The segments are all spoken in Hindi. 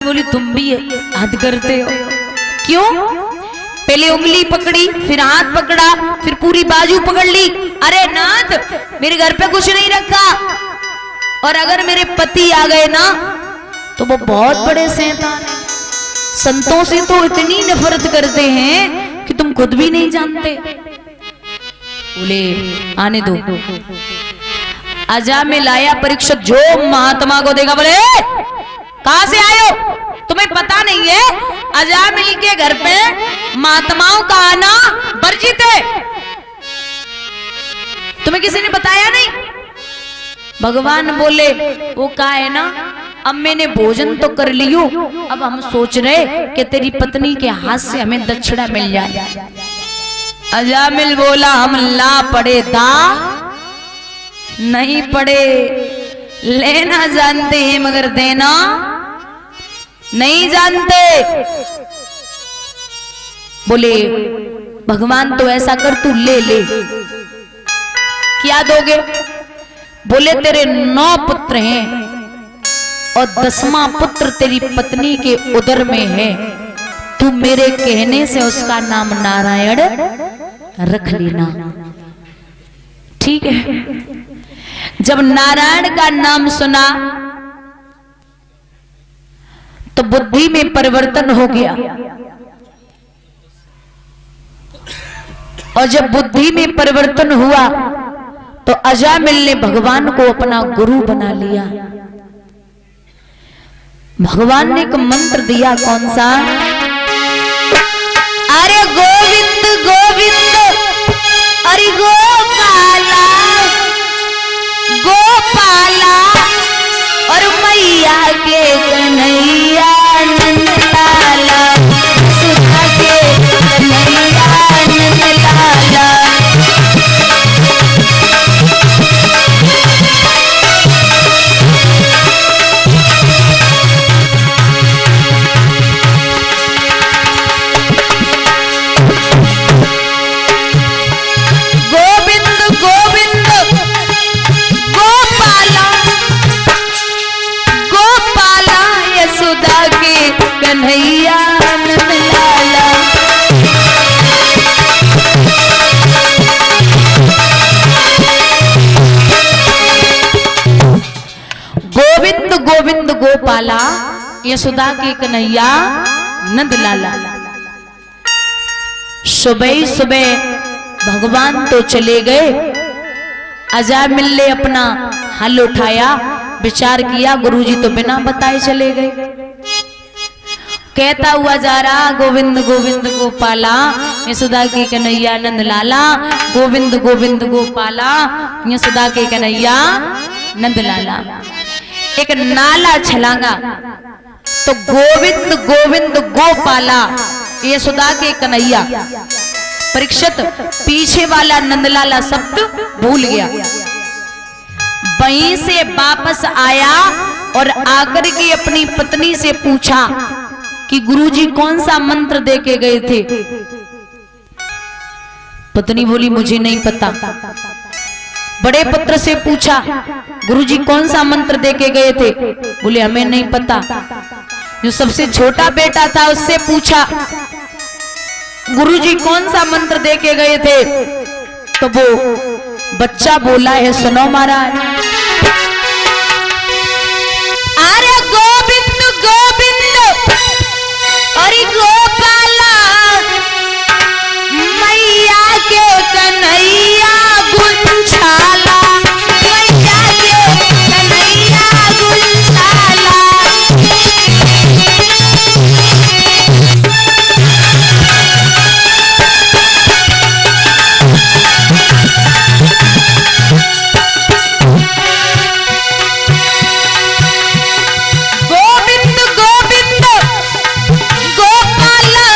बोली तुम भी हद करते हो। क्यों? पहले उंगली पकड़ी, फिर हाथ पकड़ा, फिर पूरी बाजू पकड़ ली। अरे नाथ, मेरे घर पे कुछ नहीं रखा, और अगर मेरे पति आ गए ना तो वो बहुत बड़े शैतान हैं। संतों से तो इतनी नफरत करते हैं कि तुम खुद भी नहीं जानते। बोले आने दो। अजा में लाया परीक्षित, जो महात्मा को देखा बोले कहां से आए हो, तुम्हें पता नहीं है अजामिल के घर पे महात्माओं का आना वर्जित है, तुम्हें किसी ने बताया नहीं? भगवान बोले वो कहा है ना, अब मैंने भोजन तो कर लियो, अब हम सोच रहे कि तेरी पत्नी के हाथ से हमें दक्षिणा मिल जाए। अजामिल बोला हम ला पड़े दा नहीं पड़े, लेना जानते हैं मगर देना नहीं जानते। बोले भगवान तो ऐसा कर, तू ले ले। क्या दोगे? बोले तेरे 9 पुत्र हैं और 10वां पुत्र तेरी पत्नी के उदर में है, तू मेरे कहने से उसका नाम नारायण रख लेना। ठीक है। जब नारायण का नाम सुना तो बुद्धि में परिवर्तन हो गया, और जब बुद्धि में परिवर्तन हुआ तो अजामिल ने भगवान को अपना गुरु बना लिया। भगवान ने एक मंत्र दिया, कौन सा? अरे गोविंद गोविंद, अरे गोपाला गोपाला, और मैया के कन्हैया नंद लाला, सुधा के कन्हैया नंद लाला। गोविंद गोपाला, यशोदा के कन्हैया नंद लाला। सुबह सुबह भगवान तो चले गए, अजामिल ने अपना हल उठाया, विचार किया, गुरुजी तो बिना बताए चले गए। कहता हुआ जा रहा गोविंद गोविंद गोपाला, यशोदा के कन्हैया नंद लाला, गोविंद गोविंद गोपाला, यशोदा के कन्हैया नंद लाला। एक नाला छलांगा तो गोविंद गोविंद गोपाला, यशोदा के कन्हैया। परीक्षित पीछे वाला नंदलाला शब्द भूल गया, वहीं से वापस आया और आकर के अपनी पत्नी से पूछा कि गुरुजी कौन सा मंत्र दे के गए थे? पत्नी बोली मुझे नहीं पता। बड़े पुत्र से पूछा गुरुजी कौन सा मंत्र दे के गए थे? बोले हमें नहीं पता। जो सबसे छोटा बेटा था उससे पूछा गुरुजी कौन सा मंत्र दे के गए थे? तो वो बच्चा बोला है, सुनो महाराज। अरे गोविंद गोविंद, अरे गोपाला, मैया के कन्हैया गुंछाला, मैया के कन्हैया गुंछाला। गोविंद गोविंद गोपाला,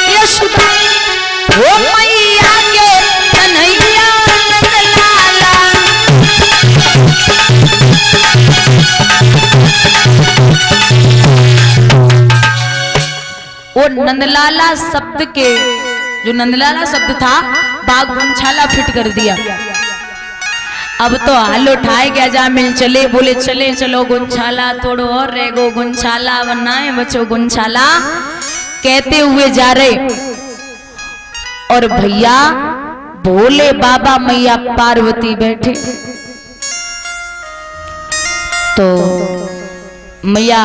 यशोदा ओ मैया के कन्हैया नंदलाला। वो नंदलाला शब्द के, जो नंदलाला शब्द था बाघ गुंछाला फिट कर दिया। अब तो हाल उठाए गया जा मिल चले, बोले चले चलो गुंछाला, थोड़ो और रह गो गुंछाला, वरना है बचो गुंछाला, कहते हुए जा रहे। और भैया भोले बाबा मैया पार्वती बैठे। तो मैया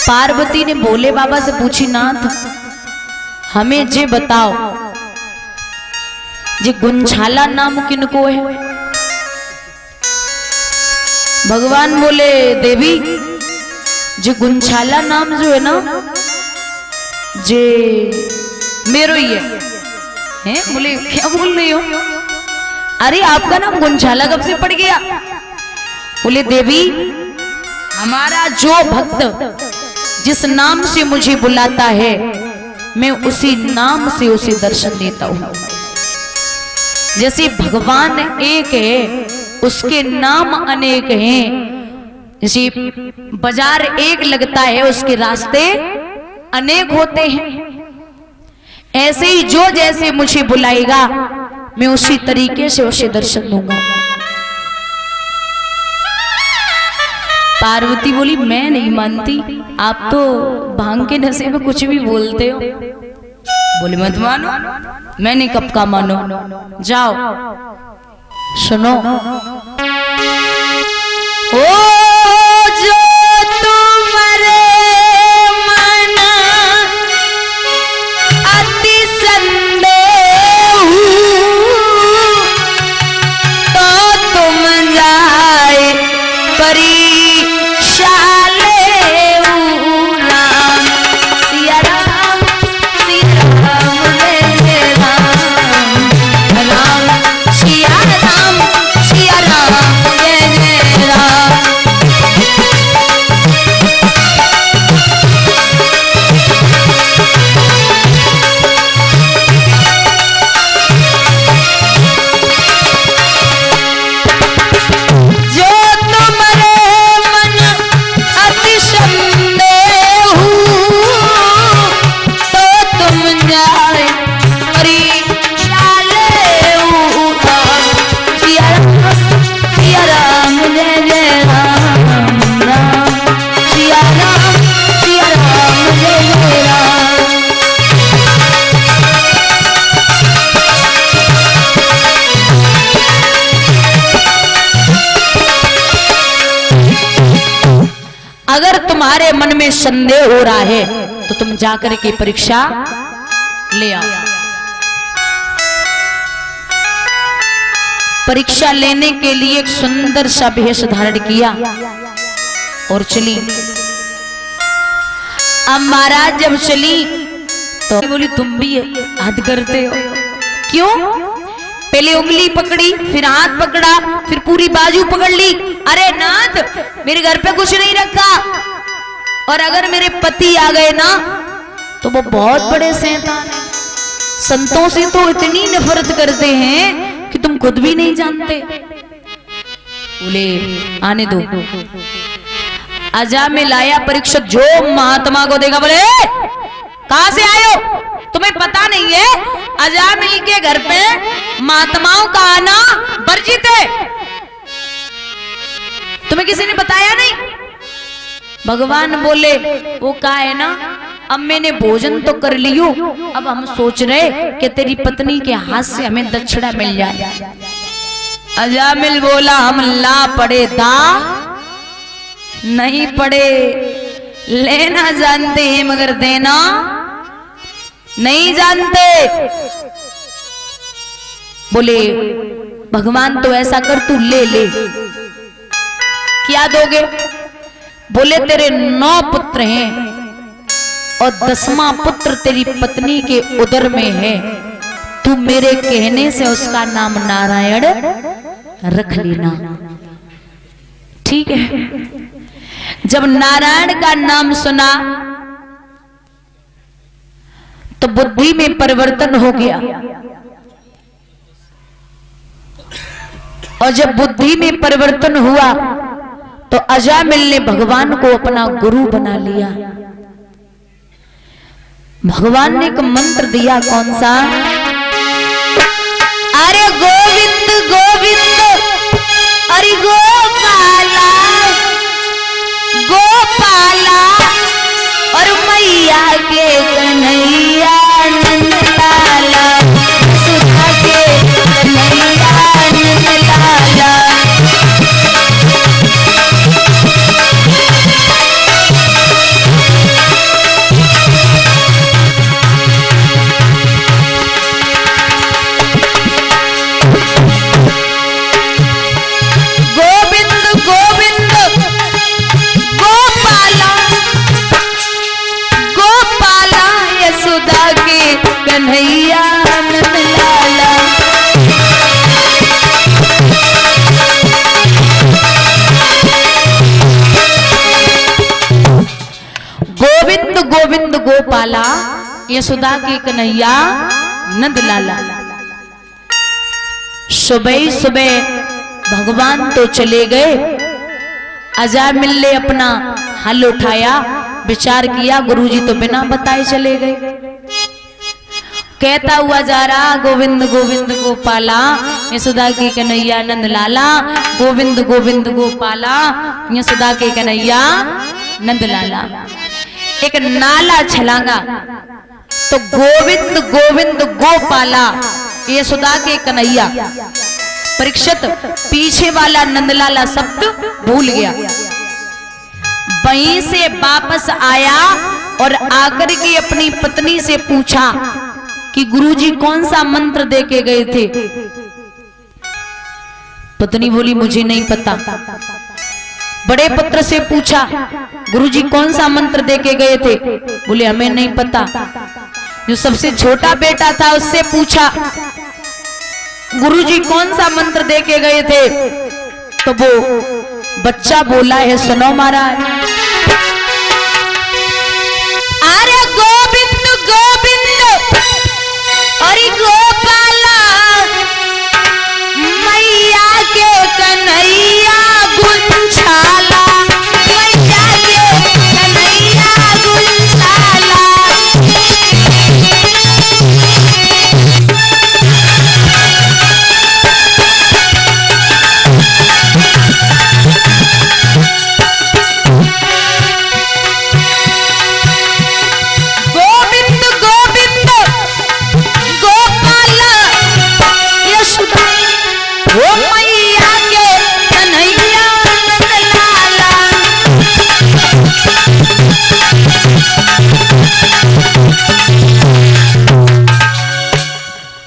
पार्वती ने भोले बाबा से पूछी, नाथ हमें जे बताओ जे गुंछाला नाम किनको है? भगवान बोले, देवी जे गुंछाला नाम जो है ना, जे मेरो ही है। हैं? बोले क्या बोल रही हो? अरे आपका नाम गुंछाला कब से पड़ गया? बोले देवी हमारा जो भक्त जिस नाम से मुझे बुलाता है, मैं उसी नाम से उसे दर्शन देता हूं। जैसे भगवान एक है, उसके नाम अनेक हैं। जैसे बाजार एक लगता है, उसके रास्ते अनेक होते हैं। ऐसे ही जो जैसे मुझे बुलाएगा, मैं उसी तरीके से उसे दर्शन दूंगा। पार्वती बोली, मैं नहीं मानती, आप तो भांग के नशे में कुछ भी बोलते हो। बोले मत मानो, मैंने कब का मानो, जाओ सुनो। ओ जो तुम्हारे मन अति संदेह, तो तुम जाए परीक्षा तुम्हारे मन में संदेह हो रहा है तो तुम जाकर के परीक्षा ले आओ। परीक्षा लेने के लिए एक सुंदर सा भेष धारण किया और चली। अब महाराज जब चली तो बोली तुम भी हद करते हो क्यों? पहले उंगली पकड़ी, फिर हाथ पकड़ा, फिर पूरी बाजू पकड़ ली। अरे नाथ, मेरे घर पे कुछ नहीं रखा, और अगर मेरे पति आ गए ना तो वो बहुत बड़े शैतान हैं। संतों से तो इतनी नफरत करते हैं कि तुम खुद भी नहीं जानते। बोले आने दो। अजा में लाया परीक्षक, जो महात्मा को देखा बोले कहां से आए हो? तुम्हें पता नहीं है अजामिल के घर पे महात्माओं का आना वर्जित है? तुम्हें किसी ने बताया नहीं? भगवान बोले वो कहा है ना, अब मैंने भोजन तो कर लियो, अब हम सोच रहे कि तेरी पत्नी के हाथ से हमें दक्षिणा मिल जाए। अजामिल बोला हम ला पड़े था नहीं पड़े, लेना जानते हैं मगर देना नहीं जानते। बोले भगवान तो ऐसा कर, तू ले ले। क्या दोगे? बोले तेरे 9 पुत्र हैं और 10वां पुत्र तेरी पत्नी के उदर में है, तू मेरे कहने से उसका नाम नारायण रख लेना। ठीक है। जब नारायण का नाम सुना तो बुद्धि में परिवर्तन हो गया, और जब बुद्धि में परिवर्तन हुआ तो अजामिल ने भगवान को अपना गुरु बना लिया। भगवान ने एक मंत्र दिया, कौन सा? अरे गोविंद गोविंद अरे गोपाला गोपाला और मैया के कन्हैया नंदलाला सुधा के कन्हैया नंदलाला। कन्हैया नंदलाला गोविंद गोविंद गोपाला यशोदा के कन्हैया नंदलाला। सुबह सुबह भगवान तो चले गए, अजा मिलने अपना हल उठाया, विचार किया गुरुजी तो बिना बताए चले गए। कहता हुआ जा रहा गोविंद गोविंद गोपाला यशोदा की कन्हैया नंदलाला, गोविंद गोविंद गोपाला यशोदा के कन्हैया नंदलाला। एक नाला छलांगा तो गोविंद गोविंद गोपाला यशोदा के कन्हैया। परीक्षित पीछे वाला नंदलाला शब्द भूल गया, वहीं से वापस आया और आकर के अपनी पत्नी से पूछा कि गुरुजी कौन सा मंत्र दे के गए थे। पत्नी बोली मुझे नहीं पता। बड़े पुत्र से पूछा गुरुजी कौन सा मंत्र दे के गए थे, बोले हमें नहीं पता। जो सबसे छोटा बेटा था उससे पूछा गुरुजी कौन सा मंत्र दे के गए थे, तो वो बच्चा बोला है सुनो महाराज। अरे गोविंद गोविंद अरे गोपाला मैया के कन्हैया गुंछाला मैया के कन्हैया गुंछाला।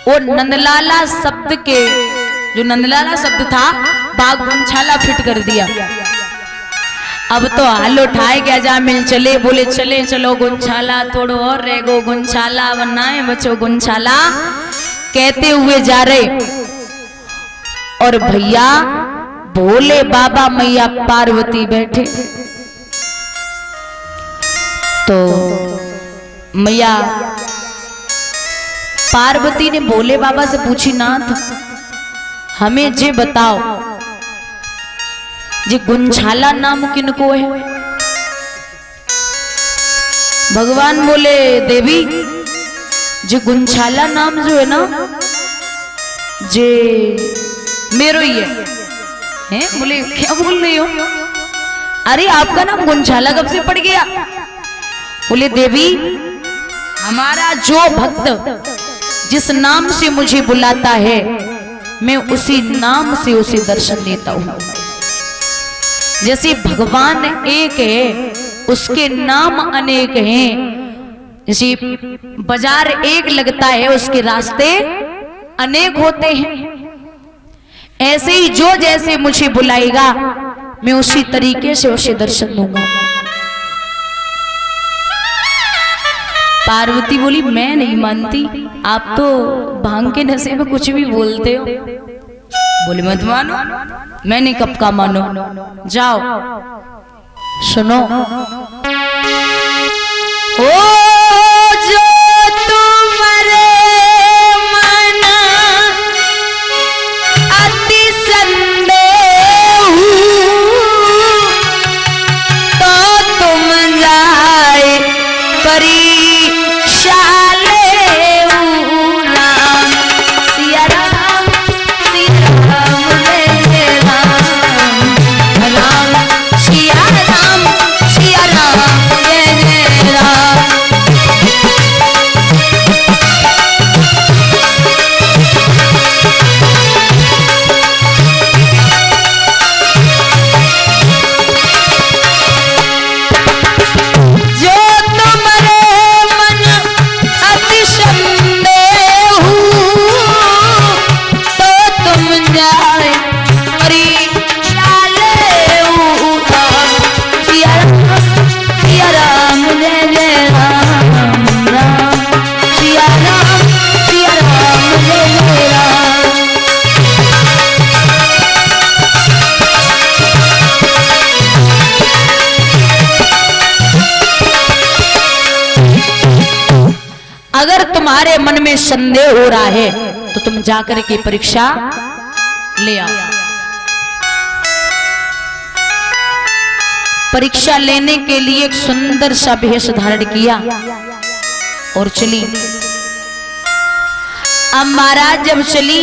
वो नंदलाला शब्द के जो नंदलाला शब्द था बाग गुंछाला फिट कर दिया। अब तो हाल उठाए गया जा मिल चले, बोले चले चलो गुंछाला थोड़ो और रह गो गुंछाला बनाए बचो गुंछाला कहते हुए जा रहे। और भैया भोले बाबा मैया पार्वती बैठे, तो मैया पार्वती ने भोले बाबा से पूछी नाथ हमें जे बताओ जे गुंछाला नाम किनको है। भगवान बोले देवी जे गुंछाला नाम जो है ना जे मेरो ही है। बोले क्या बोल रही हो, अरे आपका नाम गुंछाला कब से पड़ गया। बोले देवी हमारा जो भक्त जिस नाम से मुझे बुलाता है मैं उसी नाम से उसे दर्शन देता हूं। जैसे भगवान एक है उसके नाम अनेक हैं, जैसे बाजार एक लगता है उसके रास्ते अनेक होते हैं, ऐसे ही जो जैसे मुझे बुलाएगा मैं उसी तरीके से उसे दर्शन दूंगा। पार्वती बोली मैं नहीं मानती, आप तो भांग के नशे में कुछ भी बोलते हो। बोले मत मानो, मैंने कब का मानो, जाओ सुनो। ओ जो तुम्हारे मन अति संदेह तो तुम जाए परी शाले राम सिया राम सिया राम। अगर तुम्हारे मन में संदेह हो रहा है तो तुम जाकर के परीक्षा ले आओ। परीक्षा लेने के लिए एक सुंदर सा भेष धारण किया और चली। अब महाराज जब चली